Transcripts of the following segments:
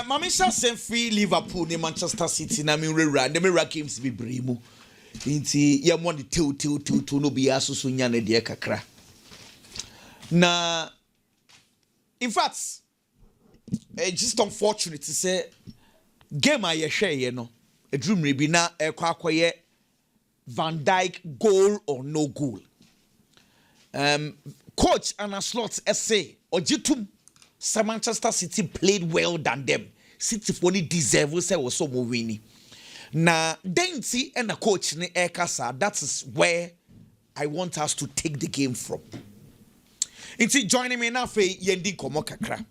Mamisha sent free Liverpool in Manchester City. Na mi rera. Dem rera games be bremu. Inti ya mo the two no be aso so nya na de kakra. Na in fact, just unfortunate to say game I share ye no. A dream rebi na akwaye Van Dijk goal or no goal. Coach Anna Slot essay Ojitum Manchester City played well than them. City for ni deserve say was so winning. Na Denti and the coach ni Ekasa, that is where I want us to take the game from. Inti joining me now for yendi komo kakra.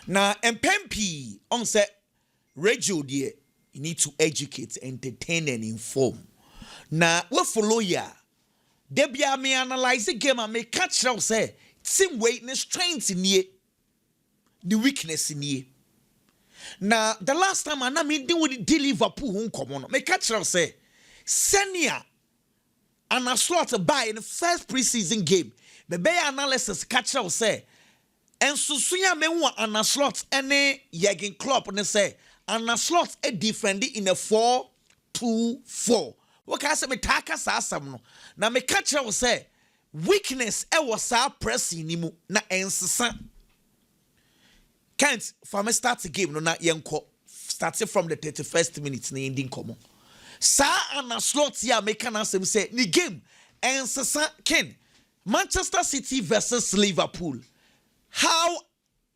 Na MPP on say radio die you need to educate, entertain and inform. Na we follow ya. Debia me analyze the game and me catch out say team weakness, strength in ye, the weakness in ye. Now the last time I mean deal with the Liverpool come on. Me catch out say senior and a slot buy in the first preseason game. The bay analysis catch out say and susunya me want and a slot any Jürgen Klopp and say and a slot a defend in a 4-2-4. What can I say? Me taka sa asam no. Na me catch out say weakness was sa pressing nimu na ensesa. Can't for me start the game no na yenko starting from the 31st minute na ending komo. Sa ana slot ya me can asem say ni game ensesa Ken Manchester City versus Liverpool. How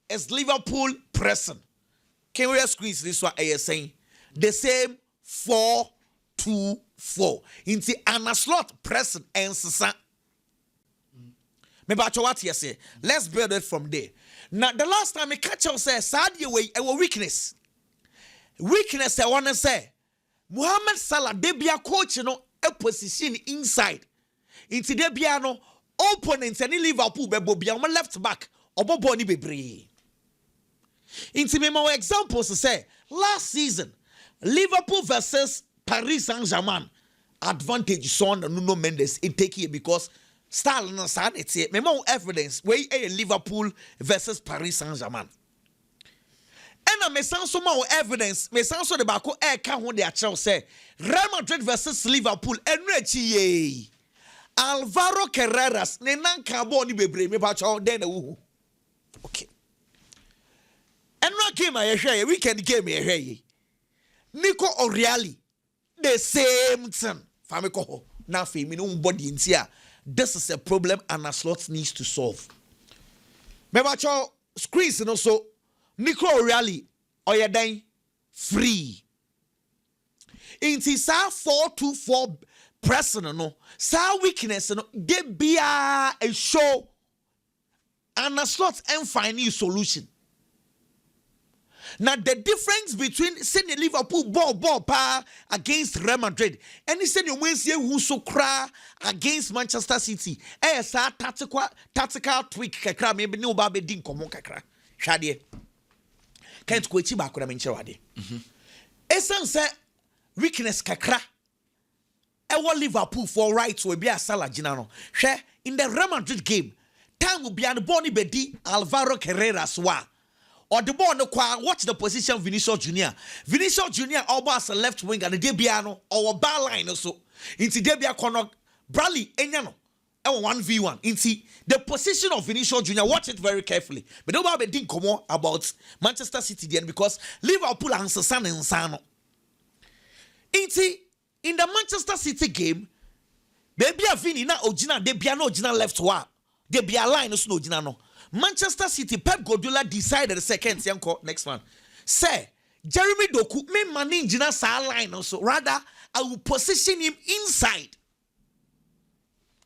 is Liverpool pressing? Can we squeeze this one saying the same 4-2-4 into an slot pressing and sasa. Maybe what you say. Let's build it from there. Now the last time I catch up say Sadio way our weakness. Weakness I wanna say. Mohamed Salah debia coach no a position inside. Into debia no opponents and Liverpool be bobia on left back or boboni bebre. Into me more examples to say last season Liverpool versus Paris Saint-Germain advantage son Nuno Mendes it take here because style no sad it's here. Me more evidence where a Liverpool versus Paris Saint-Germain. And I me sound so more evidence me sound so the back air can hold their child say Real Madrid versus Liverpool and Rechi Alvaro Carreras ne nan kabo ni bebre me ba child then okay. And not game I share weekend game I share. Nico O'Reilly the same thing. Famiko now for me no body in here. This is a problem and a slot needs to solve. Remember your screens and also Nico O'Reilly or your dying free. In this 4-2-4 pressing no sa weakness no they be a show and a slot and find a solution. Now the difference between sending Liverpool ball pa against Real Madrid and he said you Wednesday who so cry against Manchester City. Sa tactical tweak kakra maybe no ba be din komo kakra. Shade. Can't go chi ba ko na menche wade. Esan say weakness kakra. E Liverpool for right to be a Salah gina no. Hwe in the Real Madrid game time will be an boni bedi Alvaro Carreras wa. Or the ball no kwa watch the position Vinicius Junior. Vinicius Junior almost a left wing and the Debiano or a bar line also. Into Debia corner Bradley Enyano. 1v1. Into the position of Vinicius Junior. Watch it very carefully. But nobody didn't come on about Manchester City then because Liverpool and Sassan and Sano. Into in the Manchester City game, Debia Vini na Ojina Debia no Ojina left wa. Debia line no Ojina no. Manchester City, Pep Guardiola decided the second next one. Say, Jeremy Doku, me manning Jina sa line also. Rather, I will position him inside.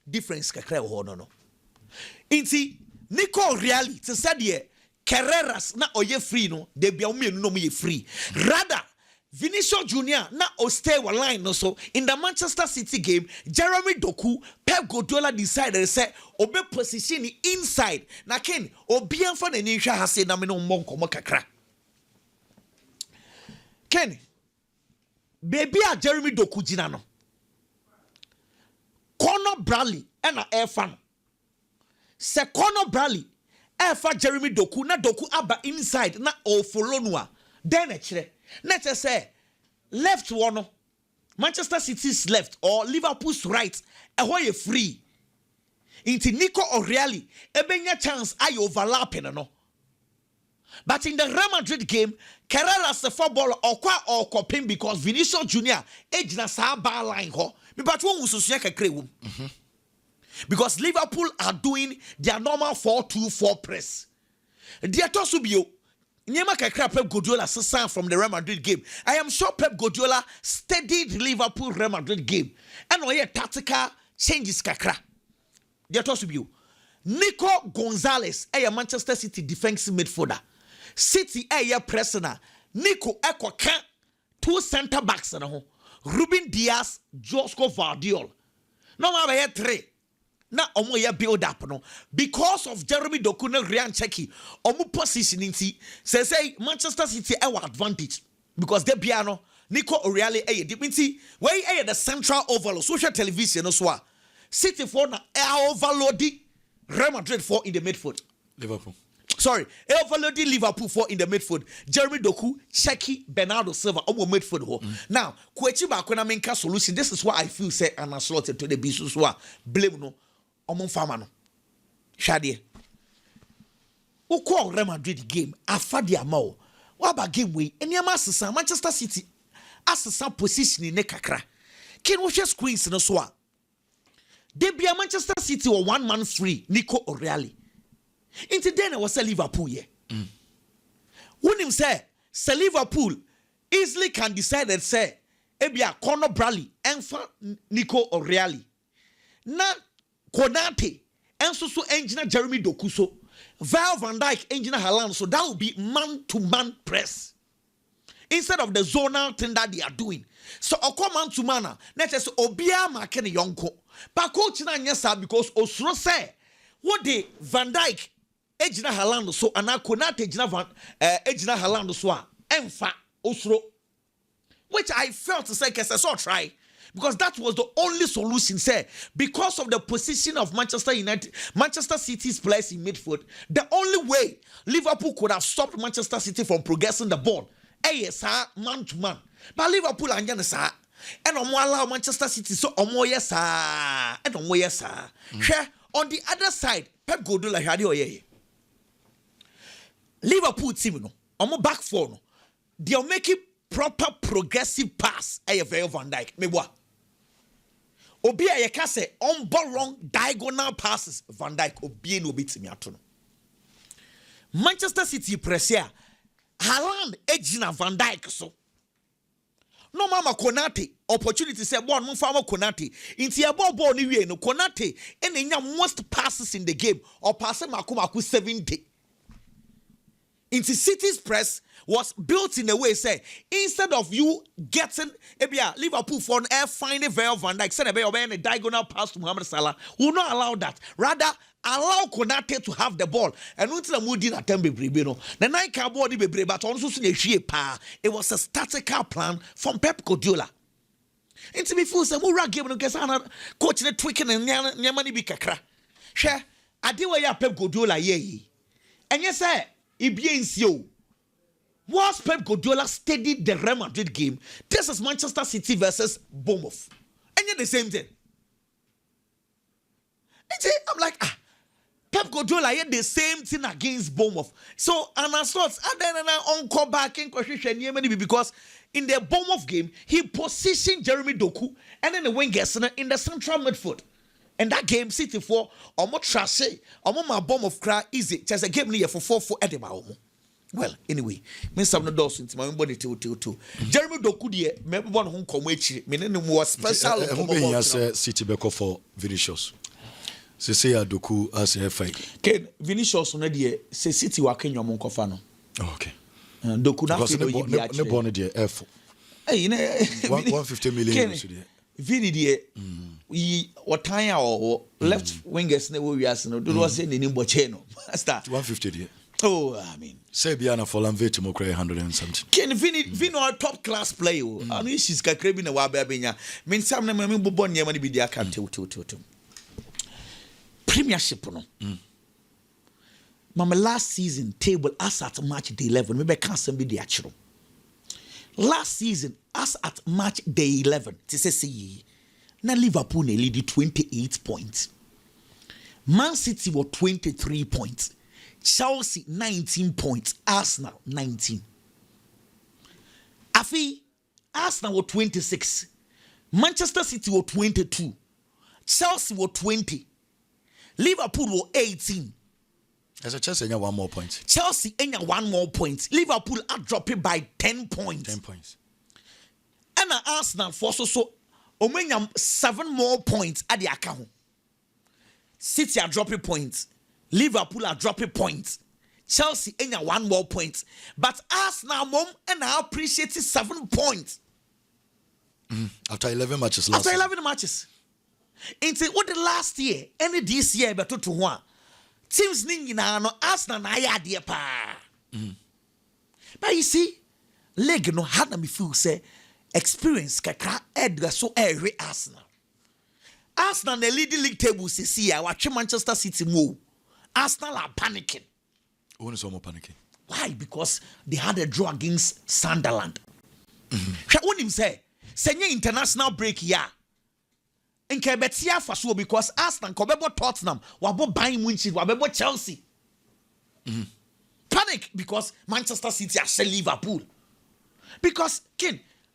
Difference kakra no. Inti, Nico Reali, to said ye, Carreras na oye free no, de bia umi no me free. Rather, Vinicius Junior na stay one line also in the Manchester City game. Jeremy Doku, Pep Guardiola decided to say obe position inside. Na Ken obi anfa na nisha hase na me no monko kakra. Ken baby a Jeremy Doku jina no. Conor Bradley and a air fan. Se Conor Bradley Efa Jeremy Doku na Doku aba inside na o follow no a then ekire na say left one Manchester City's left or Liverpool's right ehwo ye free inti Nico O'Reilly ebenya chance ay overlapping no but in the Real Madrid game Carreras the football or coping because Vinicius Junior ejina sa bar line ho me but won ususua kakre wom because Liverpool are doing their normal 4-2-4 press. Dia tosubio nyema kakra Pep Guardiola sesa from the Real Madrid game. I am sure Pep Guardiola studied Liverpool Real Madrid game and oye tactical changes kakra. Dia tosubio Nico Gonzalez a Manchester City defensive midfielder. City a prisoner. Nico Ekoka 2 center backs na ho. Ruben Diaz, Josko Vardiol. No ma 3. Na omo ye build up no because of Jeremy Doku na Ryan Cheki omo position nti say Manchester City our advantage because they bia no Nico O'Reilly nti wey the central overload social television no so City for na overload Real Madrid for in the midfield Liverpool overload Liverpool for in the midfield Jeremy Doku Cheki Bernardo Silva omo midfield ho now Kwechi ba ko na menka solution this is what I feel say and slotted to the bisu so blame no Omon fama no hwade ukọ Real Madrid game afade amawo wa ba game we eniama asesa Manchester City asesa position ne kakra ken wo hwe screens no so a de bia Manchester City were 1 man free Nico O'Reilly into then was Liverpool ye wonim say Liverpool easily can decide and say ebia Conor Bradley enfa Nico O'Reilly na Konate enso so engineer Jeremy Doku so Val Van Dijk engineer Haaland so that would be man to man press instead of the zonal thing that they are doing so oko man to man na say obia market ne yonko but coach na nyesa because osuro say what the Van Dijk engineer Haaland so ana Konate engineer Haaland so a emfa osuro which I felt to say kese so try because that was the only solution, sir. Because of the position of Manchester City's place in midfield, the only way Liverpool could have stopped Manchester City from progressing the ball, yes, man to man. But Liverpool and Janessa, and allow Manchester City so yes, and yes, on the other side, Pep Guardiola had Liverpool team no, back four no, they are making proper progressive pass. Very Van Dijk, me what? Obi a yeka say on ball long diagonal passes Van Dijk obi no betimi ato no Manchester City press here Haaland ejina Van Dijk so no mama Konate opportunity say ball no fama Konate inti e ball ni wie no Konate enenya most passes in the game or pass maku 70 into City's press was built in a way say instead of you getting Liverpool for an air finding Virgil van Dijk said a diagonal pass to Mohamed Salah will not allow that, rather allow Konate to have the ball and until the mood didn't attempt no the nine cardboard be but also it was a statical plan from Pep Guardiola into me feel some more game no coach the tweaking and nyamani bi kakra share adewa ya Pep Guardiola ye and yes sir Ibiensio. Was Pep Guardiola studied the Real Madrid game? This is Manchester City versus Bournemouth. And yet the same thing. I'm like, Pep Guardiola had the same thing against Bournemouth. So, and I thought, then I encore back in question because in the Bournemouth game, he positioned Jeremy Doku and then the wingers in the central midfield. And that game, City for almost trashy, almost my bomb of cry easy. Just a game near for 4 Edinburgh. Well, anyway, me some no doors into my body to. Jeremy Doku die me one home come echi. Me no more special. Who has City back for Vinicius? Se say Doku as a fight. Ken Vinicius no die se City wa Kenya mo nkofa no. Okay. Doku na fi no yi ne born die F. Eh, 150 million so die. Vini die we Otanya or left wingers ne wo wiase no do was say ni mboche no. Start 150 die. Oh, I mean, Sebiana for Lamvete mo cry 100 and something. Can Vino a top class player. I mean, she's got craving a wabe benya. Mean some na me bobon ye money be their account to. Premiership no. Mama last season table as at match day 11. Maybe can't send me the actual. Last season as at match day 11. See, now Liverpool lead 28 points. Man City were 23 points. Chelsea 19 points. Arsenal 19. Afi Arsenal were 26. Manchester City were 22. Chelsea were 20. Liverpool were 18. As a Chelsea, one more point. Chelsea, one more point. Liverpool are dropping by 10 points. 10 points. And Arsenal for so 7 more points at the account. City are dropping points. Liverpool are dropping points. Chelsea, 1 more point. But Arsenal, mom, and I appreciate 7 points. After 11 matches After 11 matches. Into what the last year, any this year, but to one. Teams ningina no Arsenal na ya de pa. But you see, leg no had me feel say experience kakra Edgar so every Arsenal. Arsenal the leading league table see ya watch Manchester City move. Arsenal are panicking. Who is more panicking? Why? Because they had a draw against Sunderland. What him say? Senior international break ya. Nke betia faso because Arsenal kobebo Tottenham, wabo Bayern Munich, wabo Chelsea. Panic because Manchester City are Liverpool. Because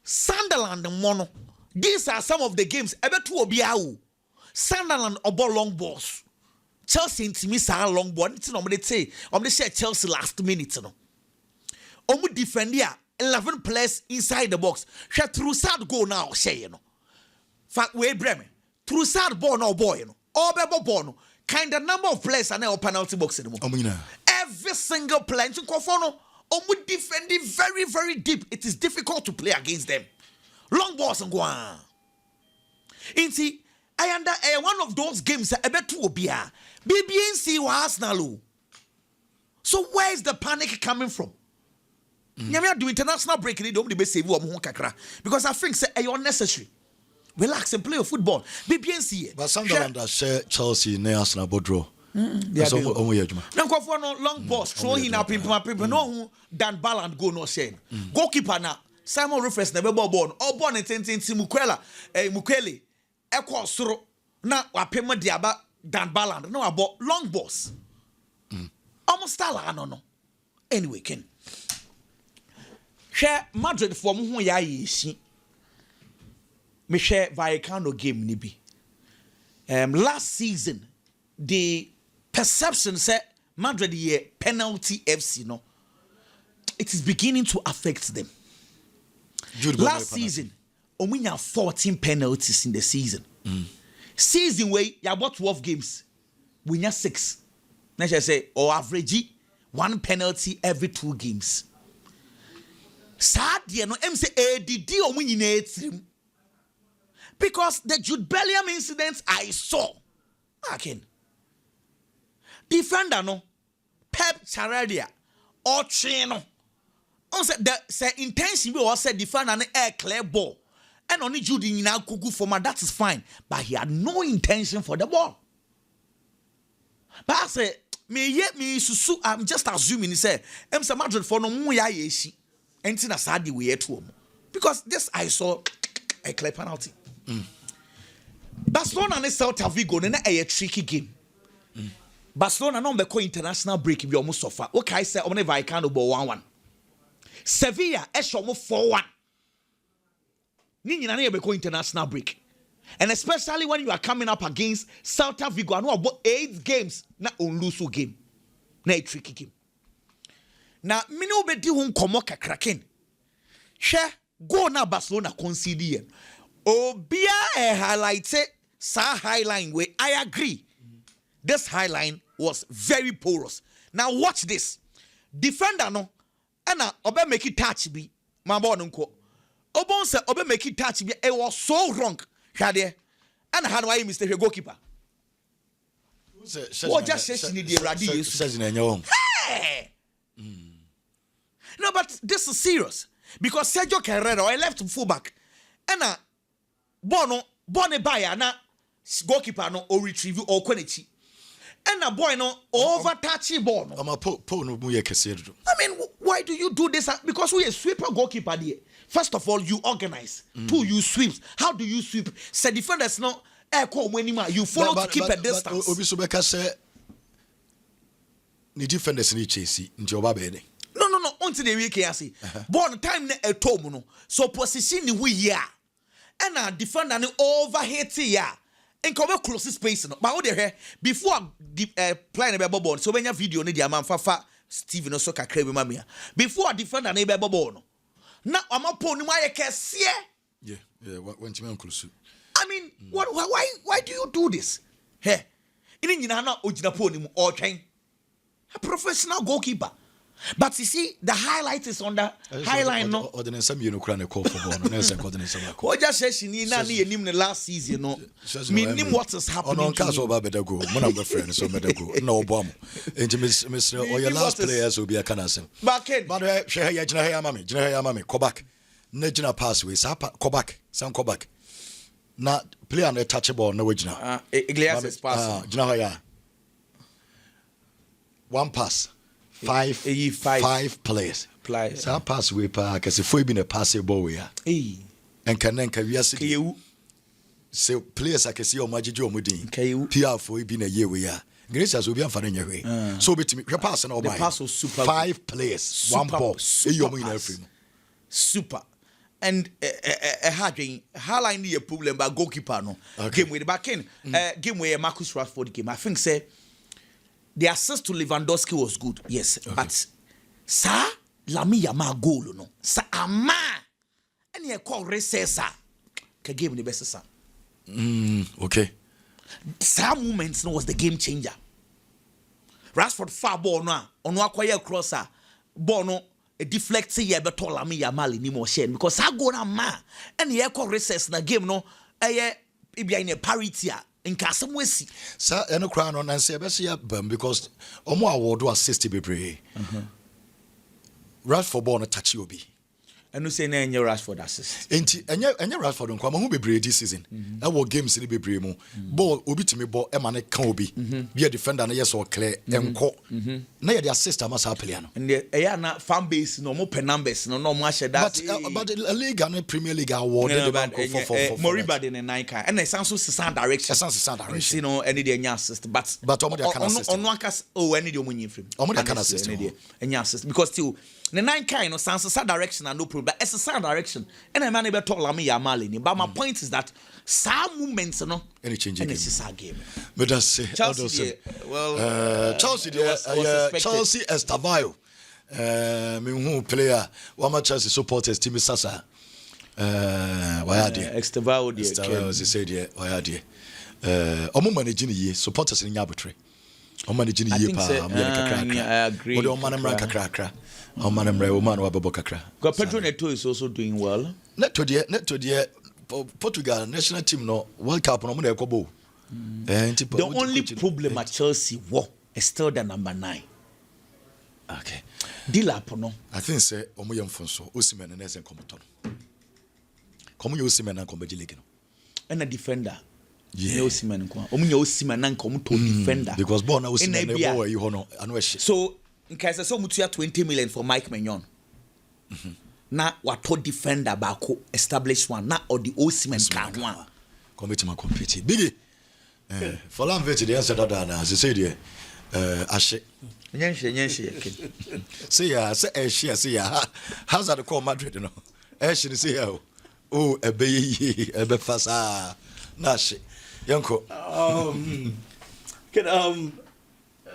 Sunderland and Mono. These are some of the games. Ebetu obiawo. Sunderland obo long balls. Chelsea intimi sa long ball. Nti no me say, share Chelsea last minute no. Omu defend ya 11 players inside the box. Share through sad goal now share you know. Fact we Bremen. Through sad ball no boy you know. All ball no. Kind of number of players are now penalty box anymore. Every single player in Kofono omu defending very very deep. It is difficult to play against them. Long balls and go on. Inti I under one of those games ebetu obia. BBNC wa Arsenal. So where is the panic coming from? Nyame do international break ni don't be save wo kakra because I think say e unnecessary. Relax and play your football. BBNC. But Sunderland share Chelsea ne Arsenal bodro. That's omo yeduma. Now go for no long balls throwing up people no who Dan Balland go no shame. Goalkeeper na Simon Rufus na be ball. All born in Mukwela Mukwele Eko soro na wapema diaba Dan Balland no about long balls. Almost style no. Anyway, Ken. Share Madrid for mu ya yi. Me share Vallecano game ni bi. Last season the perception said Madrid ye penalty FC no. It is beginning to affect them. Last season, omunya 14 penalties in the season. Season where you about 12 games, we nya 6. Now I say or average 1 penalty every 2 games. Sad no say ADD omunyina etrim. Because the Jude Bellingham incident I saw. Again. Defender no Pep Charadia or Chino. On said the say intention we was said defender an air clear ball. And only Jude in now kuku for my that is fine. But he had no intention for the ball. But I say me susu I'm just assuming he said Mr. Madrid for no mu ya yeshi. Enti na sadi we yet home. Because this I saw a clear penalty. Barcelona and Celta Vigo na a tricky game. Barcelona no be international break bi almost suffer. Okay, say omo ne Vallecano ball 1-1. Sevilla esho mo 4-1. Ni nyina na be international break. And especially when you are coming up against Celta Vigo, no about 8 games na on lose game. Na a tricky game. Na me no be di ho nkomo kakraken. Hwe go na Barcelona concede. Obia highlighted sa highline way. I agree. This highline was very porous. Now watch this. Defender no, and obe make it touch be. My boy nko. Obon say obe make it touch be. It was so wrong. Shade. And how do I mistake a goalkeeper? What just says you need the radio? Hey. No, but this is serious because Sergio Carrero, I left fullback, and Bono Baya na goalkeeper no or retrieve or quality. And a boy no over touchy ball. I'm a po no mu yekese. I mean, why do you do this? Because we a sweeper goalkeeper there. First of all, you organize. Two, you sweep. How do you sweep? Say defenders no you follow to keep a distance. Obi so beka say ni defenders ni chase nti oba be No. Until the week here, born time ne etom no. So position ni we ya. And a defender ni overhit ya. And come close space no. But what the before playing a ball. So when your video ni the man fafa Steven no so kakra be mamia. Before defender ni be ball no. Na amapo ni wa kese. Yeah, when you close. I mean, why do you do this? Hey, in na ojinapo ni mu or train. A professional goalkeeper. But you see, the highlight is on the highline. No, or the some you know, call for ball. Or just says she need not need him the last season. No, meaning what is happening. On castle better go. One of my friends, so better go. No bomb. Mr. Or your last players will be a canasem. Back in, but Mammy, go back. Nejina pathways, go back. Some go back. Not play on a touchable, no original. Iglesias pass. One pass. Five players. So pass we park as if we been a passable way. And can then we are so players I can see on Majijo Mudin. PR for been a year we are. Grace as will be a fun in your way. So between me, pass and all my pass was super. 5 players, super, one ball. Super. And a highline the problem by goalkeeper no. Game with the back in. Game where Marcus Rashford game. I think say the assist to Lewandowski was good, yes. Okay. But sa Lami Yama goal no. Sa ama and you call recessa. Ka game the best sa. Okay. Some moments no was the game changer. Rashford far ball no on acquire crosser ball no a deflect here better Lami Yamal ni more share because I go na ma and you call recess na game no be in a parity in Casamwesi. Sir, and a crown on and say, because Omo award was 60 be pray. Rashford born a touch you be. And you say, no, Rashford assist. And your Rashford don't come who be brave this season. I will games in the bremo. Ball, Obi to me, ball, Emane Kobe. Be a defender, and yes, or clear, and co. Nay, the assist, must happen. And they are not fan base, no more pen numbers, no more share that. But a league and a Premier League award, for Moribad in a Nike, and it sounds so sound direction. Sound direction, you know, any day assist, but on one cast, any day when you free. Can assist, and assist, because still. The 9 kind of sounds a direction and no problem, but it's a sound direction. And a man about Lami Yamalini. But my point is that some moments, no, any change in this game. But that's Chelsea. Chelsea Estevao. Me player. One of Chelsea supporters, Timmy Sasa. Why are they? Estevao, as he said, yeah, why are they? Omo managing ye supporters in Yabatry. Omo managing ye I agree. But Omo manam rank cracker. Pedro Neto is also doing well. Neto dear Portugal national team no World Cup no mo ekobo. The only problem at Chelsea is still the number 9. Okay. Dilap no. I think say omo yem fonso Osimhen na esen komoto. Komo ye Osimhen na kombe league no. And a defender. Yeah, Osimhen nko. Omo ye Osimhen na komoto defender. Because born na Osimhen na boy you no anu ehye. So in case so mutuya 20 million for Mike Mignon. Na wato defender bako established one na or the Osimhen can one. Compete my compete. Biggie. For long vet the answer that na as say there ashe. Nyenhye. Say ya say ya. How's that call Madrid no? Ashe say ya. Oh ebe fasa na ashe. Yanko.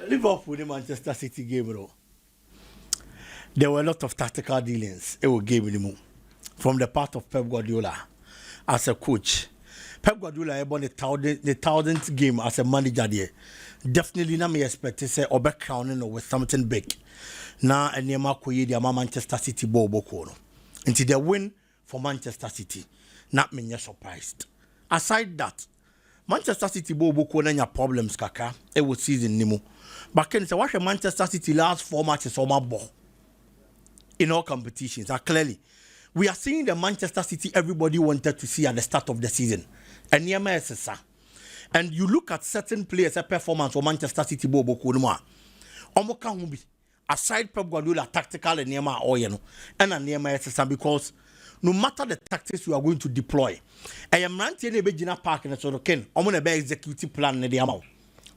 Liverpool in Manchester City game though. There were a lot of tactical dealings it will game anymore from the part of Pep Guardiola as a coach. Pep Guardiola won the 1000th game as a manager there. Definitely not me expect to say obe crowning with something big. Now and Nema Koye the Manchester City ball boko. Until they win for Manchester City. Not me surprised. Aside that, Manchester City ball boko na problems kaka it was season nimo. But can say watch Manchester City last 4 matches on my ball in all competitions. Clearly, we are seeing the Manchester City everybody wanted to see at the start of the season. And Niema SSA. And you look at certain players' performance for Manchester City Bobo Kunuma. Omoka Humbi. Aside Pep Guardiola tactical and Nema Oyeno and a Nema SSM, because no matter the tactics you are going to deploy, I am ranting a Begina Park in a sort of Ken, Omona Bay executive plan in the amount.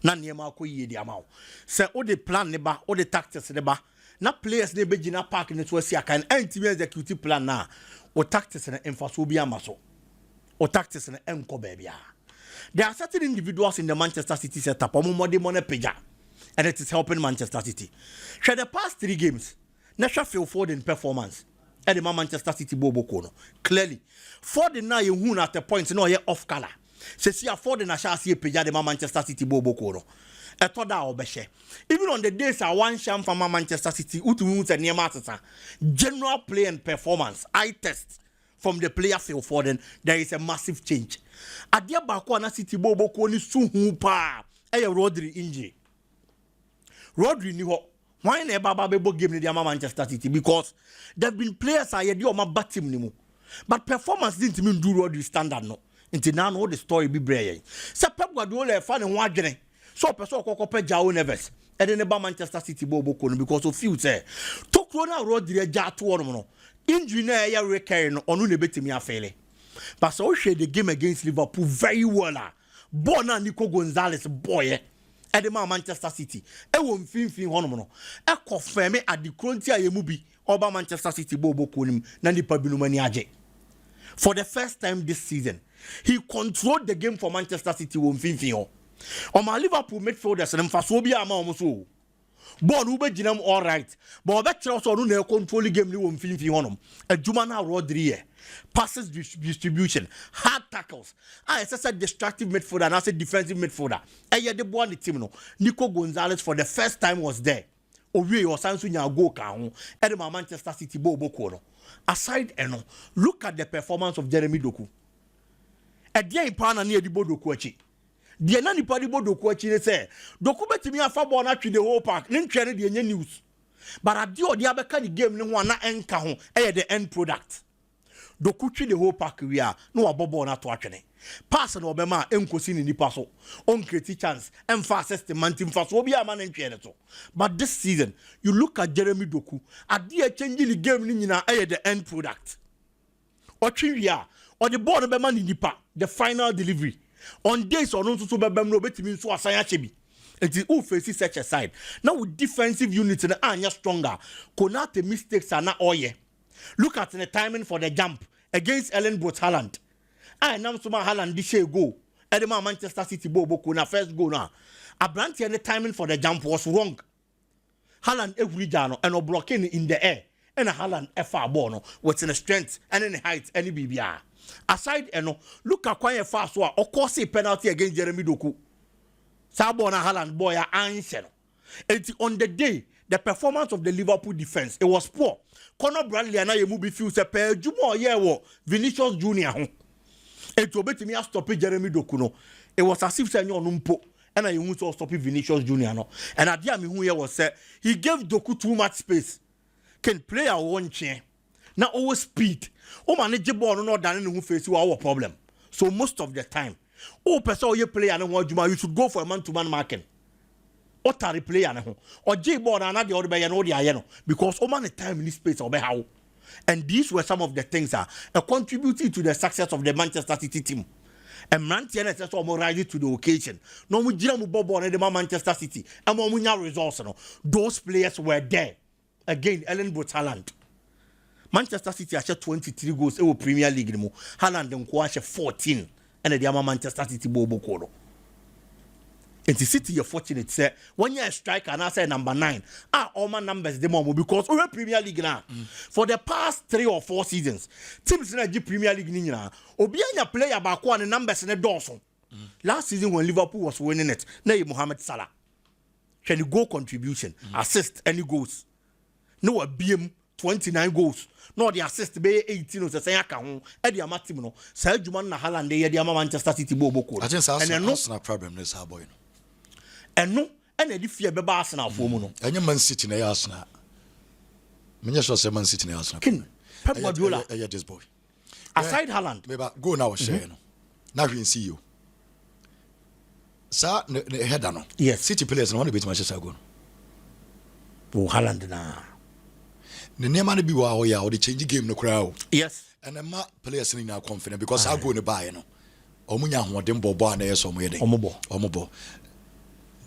Nan Nema Koye the amount. Say, all the plan neba, all the tactics neba, not players ne Begina Park in the Swasia can anti executive plan now, or tactics and emphasobia maso, or tactics and enco baby. There are certain individuals in the Manchester City setup, Omomode Monepeja. And it is helping Manchester City. Share the past 3 games, Nasha feel Foden performance. And the Manchester City Bobo Kono. Clearly, Foden now you at the point no off color. Says see Foden Nasha see peja the Manchester City Bobo Kono. A toda obeshe. Even on the days I one sham from Manchester City, Utu and near Matata. General play and performance, I test from the player Phil Foden, there is a massive change. Adia Bakwana City Bobo Koni Suhupa. A Rodri injury. Rodri knew why never Babo game in the Manchester City, because there have been players I had my bat team, but performance didn't mean do Rodri standard no. Until now, all the story be brave. So Pep Guardiola fan and wagene. So person Coco Jao Neves and then about Manchester City Bobo Kono because of few say to Corona Rodri Jatu or injury na ya recurring on unebeti me afele. But so share the game against Liverpool very well. Bona Nico Gonzalez boy. At the Manchester City, I won't fin honomono. I confirm at the Crontia Yemubi, Oba Manchester City Bobo Kunim, Nandi Pabinumaniaje. For the first time this season, he controlled the game for Manchester City. Won't fin on my Liverpool midfielders and Fasobia Mamoso. Born Ube Jinam all right, but that also no control the game. You won't fin honum. A Jumana Rodri. Passes distribution, hard tackles. I said destructive midfielder and I said defensive midfielder. And yet the boy on the team, no. Nico Gonzalez for the first time was there. Owe or Sansunya go kaun. And my Manchester City Bobo Kono. Aside eno, look at the performance of Jeremy Doku. A dear partner near the Bodo Kochi. The Nani Padi Bodo Kochi say, Doku bet me a fabon at the whole park, then carry the news. But I do the other kind of game, no one and kahun, the end product. Dokuchi the whole pack we are no abobo na to atwene pass no obema enkosi ni nipa so on create chance and fastest man team fast obi ama na ntwe to. But this season you look at Jeremy Doku ade changing the game ni nyina the end product otwi wi a or the ball no be man nipa the final delivery on days or no so bebem no betimi so asan ache bi. It is who faces such a side now with defensive units and anya stronger Konate mistakes are not all ye. Look at the timing for the jump against Ellen Brot Haaland. I am Suma Haaland this year go. Edema Manchester City Bobo Kuna first go now. A branch and the timing for the jump was wrong. Haaland every jano and no blocking in the air. And a Haaland FR bono what's in the strength and in the height any BBR. Aside look at quite fast or course a penalty against Jeremy Doku. Sabona Haaland boy answer. It's on the day. The performance of the Liverpool defense, it was poor. Conor Bradley and I movie few se per Jumo year Vinicius Junior. It will be to me a stop Jeremy Dokuno. It was as if saying no numpo and I want to stop Vinicius Junior. No. And at the time who was said he gave Doku too much space. Can play a one chair. Now always speed. Oh manageable no than who face our problem. So most of the time, person you play and you should go for a man-to-man marking. Otari player na ho or J ball na the other by no the ayeno because o man the time in this space obe how. And these were some of the things that contributed to the success of the Manchester City team. And Manchester City so rise to the occasion. No mu gira mu bobo na the Manchester City and mo nya results no. Those players were there. Again Ellen Brot Haaland. Manchester City had 23 goals in Premier League mo. Haaland nko had 14 and the Manchester City bobo kono. In the City, you're fortunate, say, when you're a striker and I say number 9, all my numbers, the more because we're Premier League now. For the past 3 or 4 seasons, teams in the Premier League now, Obianya player about one numbers in the Dawson. Last season when Liverpool was winning it, now Mohamed Salah. Can you go contribution, assist, any goals? No, a BM 29 goals. No, the assist be 18 or say I can. Eddie Amatimo, Sergio na Haaland, the Manchester City Bobo. I just that's no problem. This how boy. And no, and if fear be Arsenal for mono. And your Man City na Arsenal. Menya so say Man City na Arsenal. Kin Pep Guardiola. This boy. Aside Haaland. Maybe go now share no. Now we see you. Sir, head yes. City players no want to beat Manchester go. Oh, Haaland na. The name man be wa or the change game no crowd. Yes. And the players in now confident because I go in the buy no. Omunya hoden bobo na yeso mo yede. Omobo.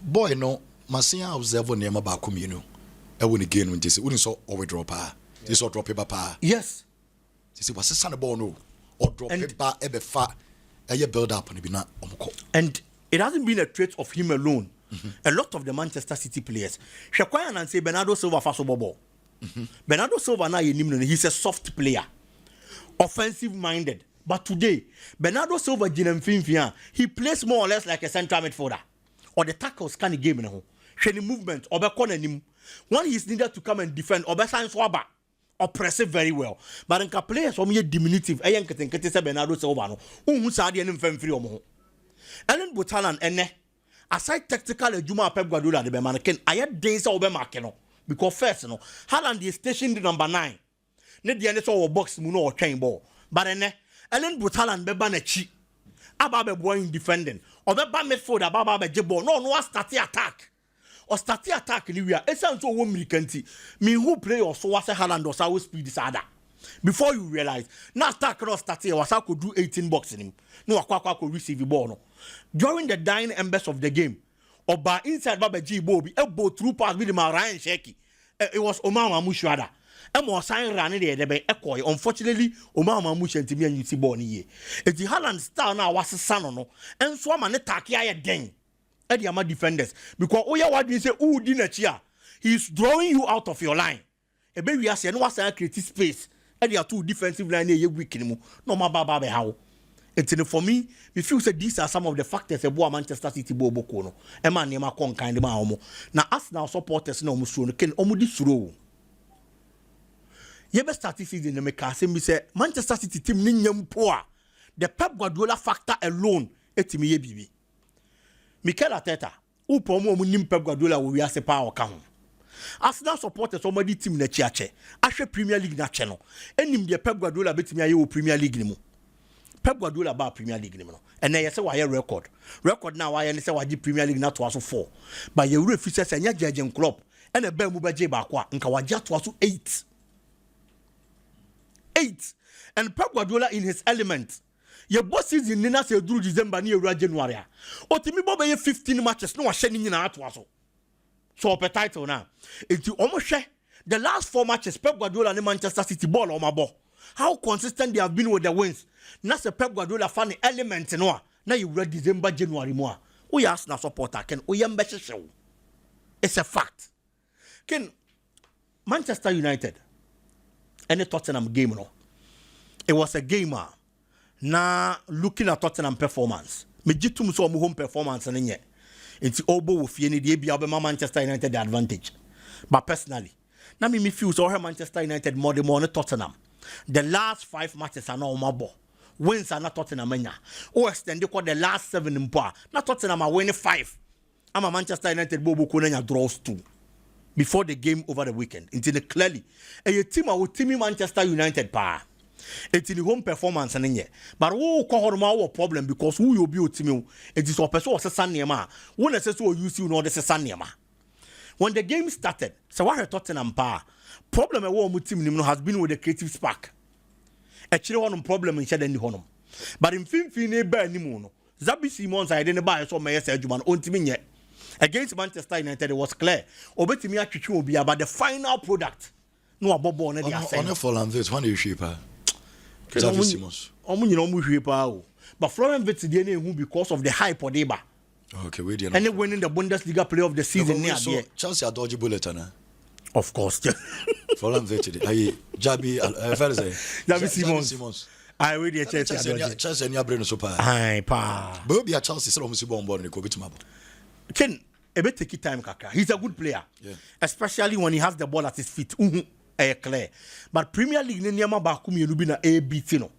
Boy no, masia observe on name ba kom you e won again when this wouldn't so over drop this or drop paper pa. Yes. This was a son ball no or drop paper e be fa e build up and be na omko. And it hasn't been a trait of him alone. A lot of the Manchester City players. Shakwayan and say Bernardo Silva faso bobo. Bernardo Silva na he's a soft player. Offensive minded. But today, Bernardo Silva he plays more or less like a central midfielder. Or the tackles can game no. Shany movement or corner him. When he's needed to come and defend or sign swaba or press it very well. But in players or me diminutive, I am getting Bernardo Silva no. Who sadi and free omo. Ellen Butalan ene aside tactical Juma Pep Guardiola the Bemanaken, I had days over Markeno because first no Haaland is stationed number 9. Net the end of box muno or chain ball. But ene Ellen Butalan Bebanechi Ababe boy defending or the midfield Ababa Jebo no starting attack or starting attack anywhere. It sounds so woman can't me who play or so was a Haaland or so speed is other. Before you realize, now attack cross starting was I could do 18 boxing him. No, I could receive the ball. No. During the dying embers of the game, or by inside Baba G Bobby, elbow through pass with my Ryan Shaky. It was Omar Mushwada. And was sign running there by Echo. Unfortunately, Omar Mush and Timmy and you see born here. If the Haaland star now was a son, no, and swam an attack here then. Eddie Ama defenders. Because Oya what you say, oh, dinner chia. He's drawing you out of your line. A baby has no one creative space. There are two defensive line here weak anymore. No more baba how. It's for me, we feel that these are some of the factors about Manchester City bobo kono. Ema nema kon kind ma omo. Na Arsenal supporters na omo so no ken omo di suro. Ye be start season na make say me say Manchester City team ni nyam po a. The Pep Guardiola factor alone etimi ye bibi. Mikel Arteta, who po omo nim Pep Guardiola wo wi ase pa o ka ho. Arsenal supporters somebody team na chiache. Ahwe Premier League na che no. Enim de Pep Guardiola betimi aye wo Premier League ni mu. Pep Guardiola ba Premier League ni mu no. Ene ye se wa ye record. Record na wa ye ne se wa gi Premier League na to aso 4. But ye refi se nya Jurgen Klopp. Ene ba mu ba je ba kwa nka wa ja to aso 8. 8. And Pep Guardiola in his element. Your boss season ni na se duru December ni ewura January. Otimi bo be 15 matches no wa hye ni nyina ato aso. So per title now. If you almost share the last 4 matches, Pep Guardiola and Manchester City ball on my ball. How consistent they have been with the wins. That's a Pep Guardiola fan element in one. Now you read December, January more. We ask now supporter can we show. It's a fact. Can Manchester United and the Tottenham game no? It was a gamer. Now looking at Tottenham performance. Me jitum so home performance and yet. It's obo with any day be Manchester United the advantage. But personally, now me feel so Manchester United more than Tottenham. The last 5 matches are not my ball. Wins are not Tottenham. Oh, extend the last 7 in par. Not Tottenham are winning 5. I'm a Manchester United bobo kunenya draws 2 before the game over the weekend. Until clearly, a team will team Manchester United pa. It's in the home performance and in but who call our problem because who you build team it is a person was a son near ma. When I say so you see no this is son near ma. When the game started, so what Tottenham pa problem a war team has been with the creative spark. Actually one problem in shade honum. But in fin ba ni mo no. Zabi Simons I didn't buy so my Juman on team yet. Against Manchester United it was clear. Obetimi atwitwe obi about the final product. No abobo na dia say. On fall and this one you shape. Zabi Simons. Omo nyina omo hwe pa o. But Florian Wirtz dey na ehu because of the hype or deba. Okay, we dey. And winning the Bundesliga player of the season near there. Chelsea are dodgy bullet na. Of course. Florian Wirtz dey. Jabi Jabi Simons. I read the Chelsea nya brain so pa. Ai pa. But be a Chelsea say omo si bon board ni ko bitumabo. Ken ebe take time kaka. He's a good player. Yeah. Especially when he has the ball at his feet. Clear. But Premier League ni niama ba ku mienu bi na beat no.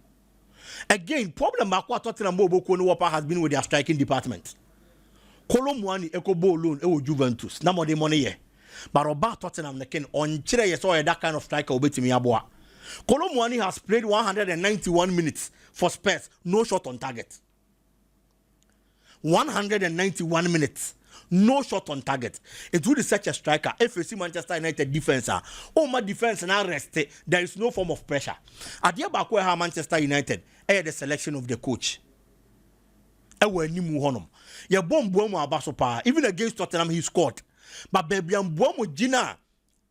Again, problem ba kwa Tottenham Bobo Kono has been with their striking department. Kolomwani eko ball loan e Juventus. Na mo de money ye. But oba Tottenham ken on kire ye so that kind of striker obetimi aboa. Kolomwani has played 191 minutes for Spurs, no shot on target. 191 minutes. No shot on target. It would be such a striker. If you see Manchester United defense, my defense now rest. There is no form of pressure. At the back where Manchester United, the selection of the coach. Your bomb abasopa. Even against Tottenham, he scored. But baby, Mbuomo Gina,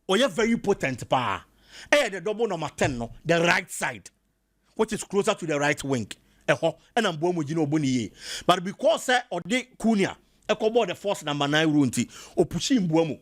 you're very potent pa. The double number 10, no, the right side, which is closer to the right wing. And Mbuomo Gina Obuni. But because or de Cunha. Ekobo the first number 9 runti o pushi Mbuomo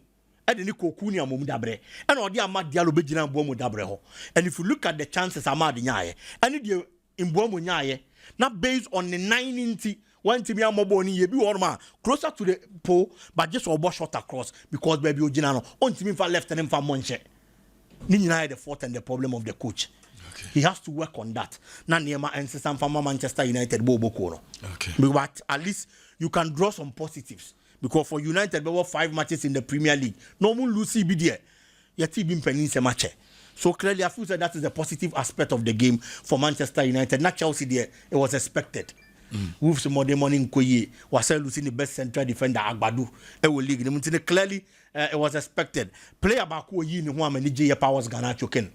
e de ni kokuni amom dabre e na odi Amad Diallo be gina Mbuomo dabre ho. And if you look at the chances Amad nyaaye and the Mbuomo nyaaye na based on the 90 one team amobo ni ye bi worma closer to the pole but just obo shot across because baby o gina no on team fa left and fa monche ni nyaaye the fault and the problem of the coach. Okay. He has to work on that. Na niema ensesam from Manchester United bobo no. Okay. But at least you can draw some positives because for United there were 5 matches in the Premier League. No one lose CBD. Your team been penning a match. So clearly I feel that is the positive aspect of the game for Manchester United. Not Chelsea there. It was expected. With some more money in Koye was losing the best central defender Agbadu. League. Clearly it was expected. Player back who you know many J Powers Garnacho Ken.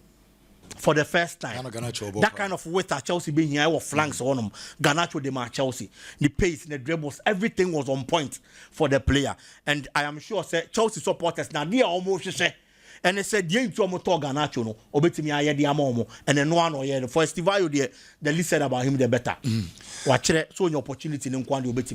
For the first time, that kind of weight at Chelsea being here, our flanks on them, Garnacho de Chelsea, the pace, the dribbles, everything was on point for the player. And I am sure, say Chelsea supporters now they are almost say, and they said, "You to motor Garnacho no, obetimi aye di amomo." And then one or yeah, for Estevao the least said about him the better. Watch it, so your opportunity in Kwandi obetimi.